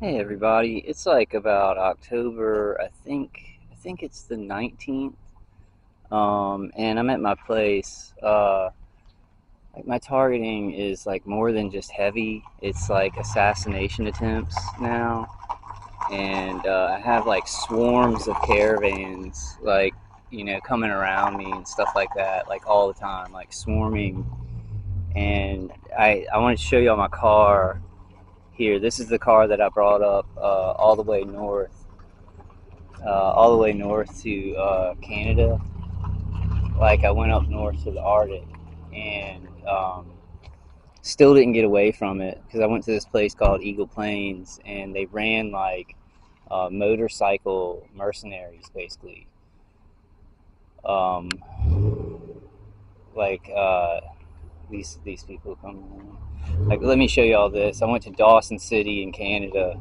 Hey everybody, it's like about October, I think it's the 19th. And I'm at my place. Like my targeting is like more than just heavy. It's like assassination attempts now. And I have like swarms of caravans like, coming around me and stuff like that, like all the time, like swarming. And I wanted to show y'all my car here. This is the car that I brought up all the way north to Canada. Like I went up north to the Arctic, and still didn't get away from it because I went to this place called Eagle Plains, and they ran like motorcycle mercenaries, basically. Um, like these people come. Like, let me show you all this. I went to Dawson City in Canada,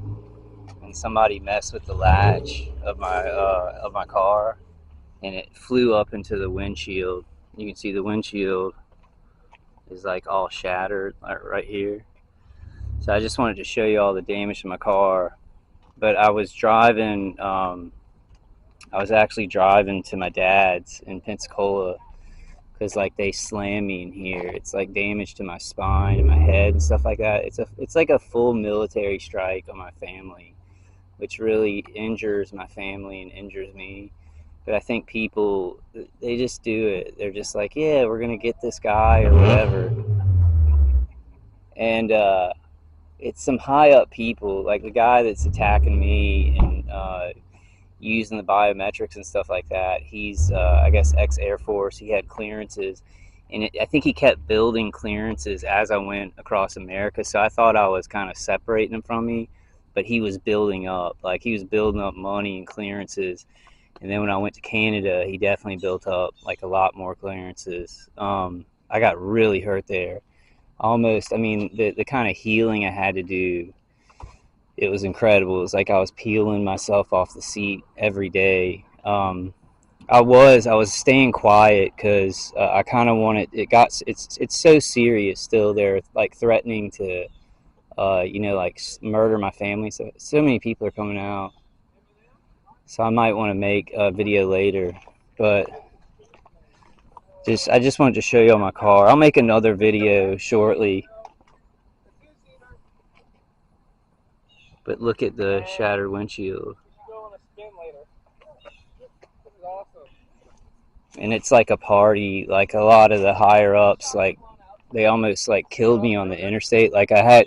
and somebody messed with the latch of my car, and it flew up into the windshield. You can see the windshield is like all shattered right here. So I just wanted to show you all the damage to my car. But I was actually driving to my dad's in Pensacola because like they slammed me in here. It's like damage to my spine and my head and stuff like that. It's like a full military strike on my family, which really injures my family and injures me. But I think people, they just do it. They're just like, yeah, we're gonna get this guy or whatever. And it's some high up people, like the guy that's attacking me and using the biometrics and stuff like that. He's, I guess, ex Air Force. He had clearances, and I think he kept building clearances as I went across America. So I thought I was kind of separating him from me, but he was building up. Like he was building up money and clearances. And then when I went to Canada, he definitely built up like a lot more clearances. I got really hurt there. Almost, I mean, the kind of healing I had to do, it was incredible. It was like I was peeling myself off the seat every day. I was staying quiet because I kind of wanted. It's so serious still. They're like threatening to, like murder my family. So many people are coming out. So I might want to make a video later, but I just wanted to show you all my car. I'll make another video shortly. But look at the shattered windshield. And it's like a party. Like a lot of the higher ups, like they almost like killed me on the interstate. Like I had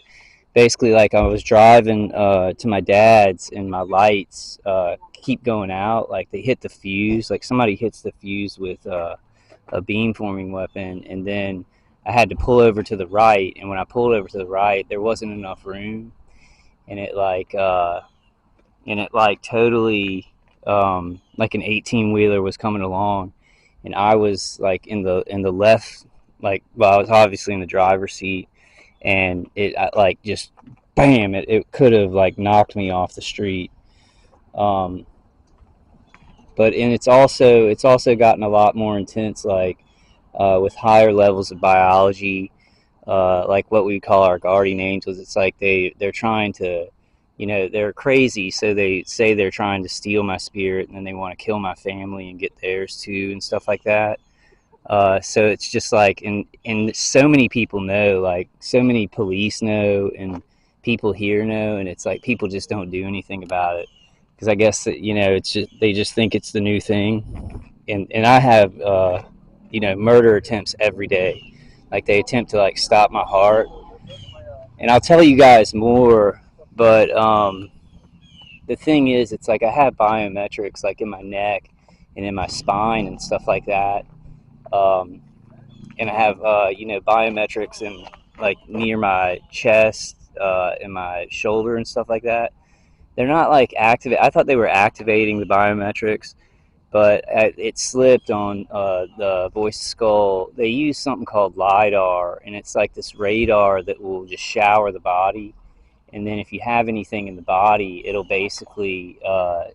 basically like I was driving to my dad's, and my lights keep going out. Like they hit the fuse. Like somebody hits the fuse with a beamforming weapon, and then I had to pull over to the right. And when I pulled over to the right, there wasn't enough room, and it like totally like an 18 wheeler was coming along, and I was like in the left, like, well, I was obviously in the driver's seat, and like just bam, it could have like knocked me off the street. um but and it's also gotten a lot more intense, like with higher levels of biology, like what we call our guardian angels. It's like they're trying to, they're crazy, so they say they're trying to steal my spirit, and then they want to kill my family and get theirs too and stuff like that. So it's just like, and so many people know, like so many police know, and people here know, and it's like people just don't do anything about it because I guess that, it's just they just think it's the new thing. And I have murder attempts every day. Like they attempt to like stop my heart, and I'll tell you guys more. But the thing is, it's like I have biometrics like in my neck and in my spine and stuff like that. Um, and I have biometrics in like near my chest and my shoulder and stuff like that. They're not like active. I thought they were activating the biometrics, but it slipped on the voice skull. They use something called LiDAR, and it's like this radar that will just shower the body. And then if you have anything in the body, it'll basically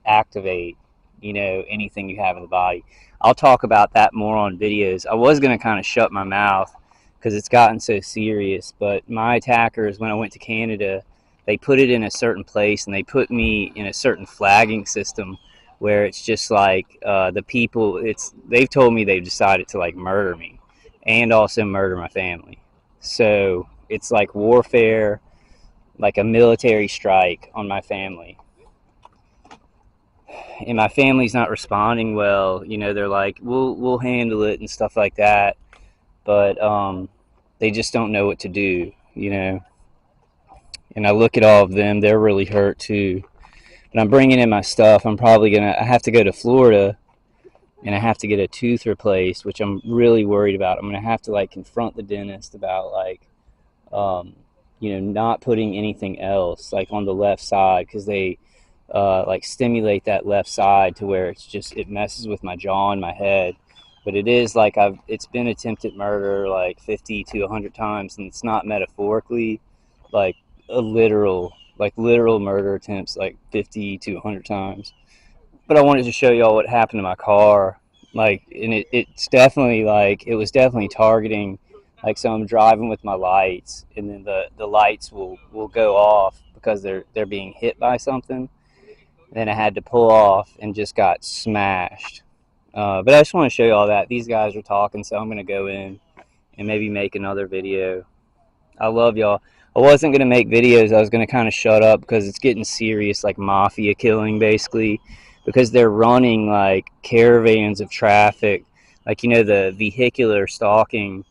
activate, anything you have in the body. I'll talk about that more on videos. I was going to kind of shut my mouth because it's gotten so serious, but my attackers, when I went to Canada, they put it in a certain place, and they put me in a certain flagging system where it's just like the people, they've told me they've decided to like murder me and also murder my family. So it's like warfare, like a military strike on my family. And my family's not responding well. You know, they're like, we'll handle it and stuff like that, but they just don't know what to do, you know. And I look at all of them, they're really hurt too. But I'm bringing in my stuff. I have to go to Florida, and I have to get a tooth replaced, which I'm really worried about. I'm gonna have to like confront the dentist about like, you know, not putting anything else like on the left side, because they like stimulate that left side to where it messes with my jaw and my head. But it is like it's been attempted murder like 50 to 100 times, and it's not metaphorically, like literal murder attempts like 50 to 100 times. But I wanted to show y'all what happened to my car. Like, and it's definitely like, it was definitely targeting. Like, so I'm driving with my lights, and then the lights will go off because they're being hit by something. Then I had to pull off and just got smashed. But I just want to show you all that. These guys are talking, so I'm going to go in and maybe make another video. I love y'all. I wasn't going to make videos. I was going to kind of shut up because it's getting serious, like mafia killing, basically, because they're running like caravans of traffic. Like, you know, the vehicular stalking,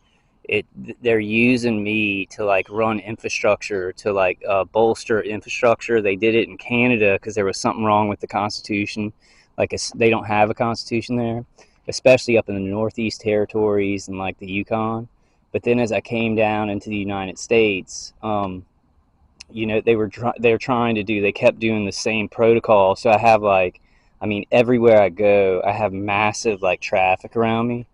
they're using me to like run infrastructure, to like bolster infrastructure. They did it in Canada because there was something wrong with the Constitution. Like, they don't have a constitution there, especially up in the Northeast Territories and like the Yukon. But then as I came down into the United States, you know, they kept doing the same protocol. So I have like, I mean, everywhere I go, I have massive like traffic around me.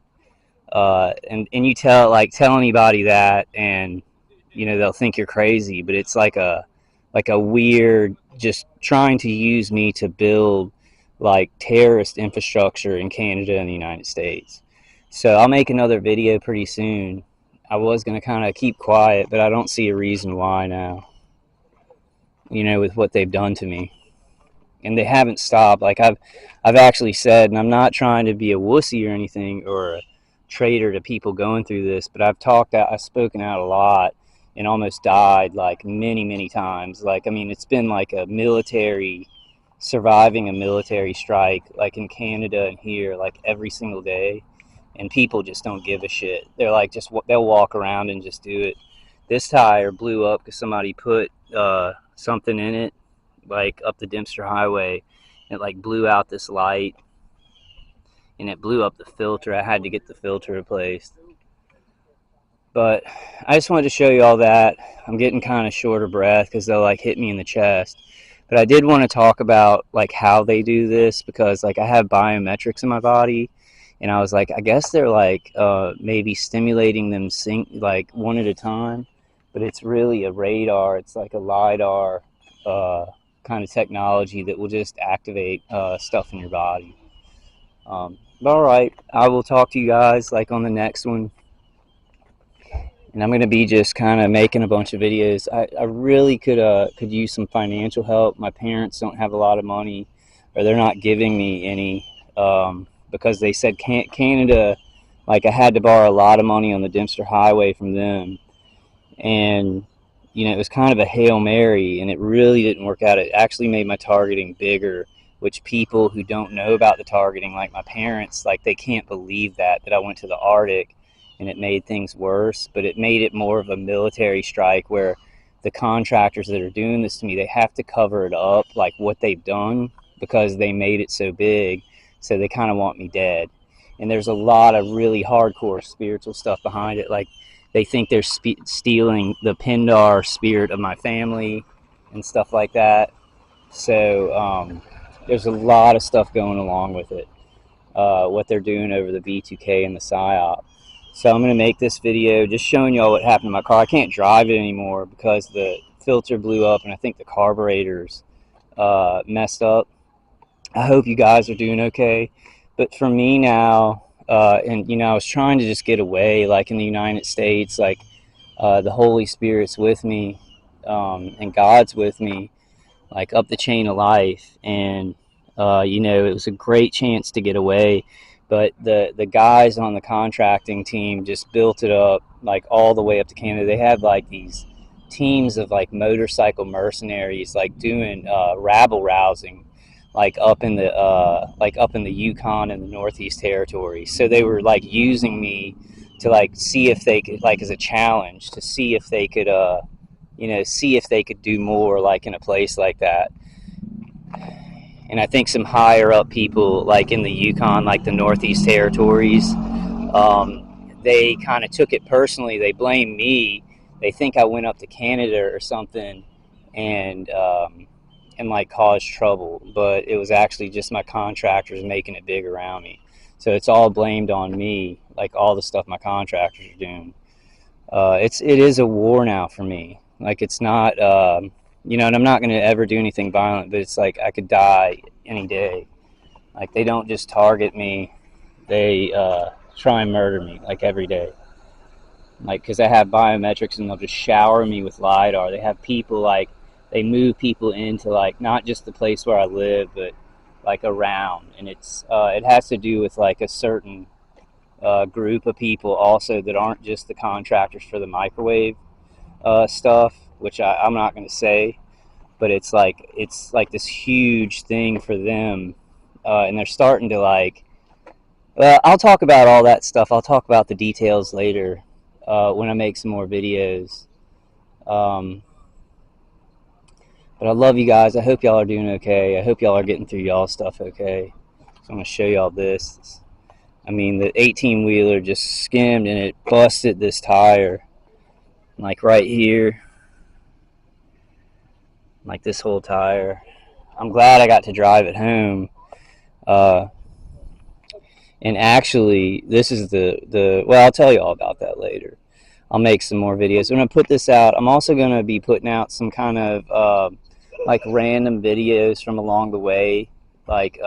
And you tell anybody that, and you know, they'll think you're crazy, but it's like a weird, just trying to use me to build like terrorist infrastructure in Canada and the United States. So I'll make another video pretty soon. I was going to kind of keep quiet, but I don't see a reason why now, you know, with what they've done to me. And they haven't stopped. Like, I've actually said, and I'm not trying to be a wussy or anything, or a traitor to people going through this, but I've spoken out a lot and almost died like many times. Like, I mean, it's been like surviving a military strike, like in Canada and here, like every single day. And people just don't give a shit. They're like, they'll walk around and just do it. This tire blew up because somebody put something in it, like up the Dempster Highway. It like blew out this light, and it blew up the filter. I had to get the filter replaced. But I just wanted to show you all that. I'm getting kind of short of breath because they'll like hit me in the chest. But I did want to talk about like how they do this, because like I have biometrics in my body, and I was like, I guess they're like maybe stimulating them like one at a time, but it's really a radar. It's like a LiDAR kind of technology that will just activate stuff in your body. But all right, I will talk to you guys like on the next one. And I'm going to be just kind of making a bunch of videos. I really could use some financial help. My parents don't have a lot of money, or they're not giving me any, because they said Canada, like I had to borrow a lot of money on the Dempster Highway from them. And, you know, it was kind of a Hail Mary, and it really didn't work out. It actually made my targeting bigger, which people who don't know about the targeting, like my parents, like they can't believe that I went to the Arctic and it made things worse. But it made it more of a military strike where the contractors that are doing this to me, they have to cover it up, like what they've done, because they made it so big. So they kind of want me dead. And there's a lot of really hardcore spiritual stuff behind it. Like, they think they're stealing the Pindar spirit of my family and stuff like that. So there's a lot of stuff going along with it, what they're doing over the B2K and the PSYOP. So I'm going to make this video just showing y'all what happened to my car. I can't drive it anymore because the filter blew up, and I think the carburetor's messed up. I hope you guys are doing okay. But for me now, and you know, I was trying to just get away, like in the United States, like the Holy Spirit's with me, and God's with me, like up the chain of life. And you know, it was a great chance to get away, but the guys on the contracting team just built it up like all the way up to Canada. They had like these teams of like motorcycle mercenaries like doing rabble rousing like up in the Yukon and the Northeast Territories. So they were like using me to like see if they could, like, as a challenge to see if they could you know, see if they could do more like in a place like that. And I think some higher up people like in the Yukon, like the Northeast Territories, they kind of took it personally. They blame me. They think I went up to Canada or something and like caused trouble, but it was actually just my contractors making it big around me. So it's all blamed on me, like all the stuff my contractors are doing. It is a war now for me. Like it's not, you know, and I'm not going to ever do anything violent, but it's like I could die any day. Like they don't just target me; they try and murder me like every day. Like because I have biometrics and they'll just shower me with lidar. They have people like they move people into like not just the place where I live, but like around, and it has to do with like a certain group of people also that aren't just the contractors for the microwave stuff, which I'm not going to say, but it's like this huge thing for them, and they're starting to like. I'll talk about all that stuff. I'll talk about the details later when I make some more videos. Um, but I love you guys. I hope y'all are doing okay. I hope y'all are getting through y'all stuff okay. So I'm going to show y'all this. I mean, the 18-wheeler just skimmed and it busted this tire, like right here, like this whole tire. I'm glad I got to drive it home. And actually, this is well, I'll tell you all about that later. I'll make some more videos. When I put this out, I'm also going to be putting out some kind of like random videos from along the way, like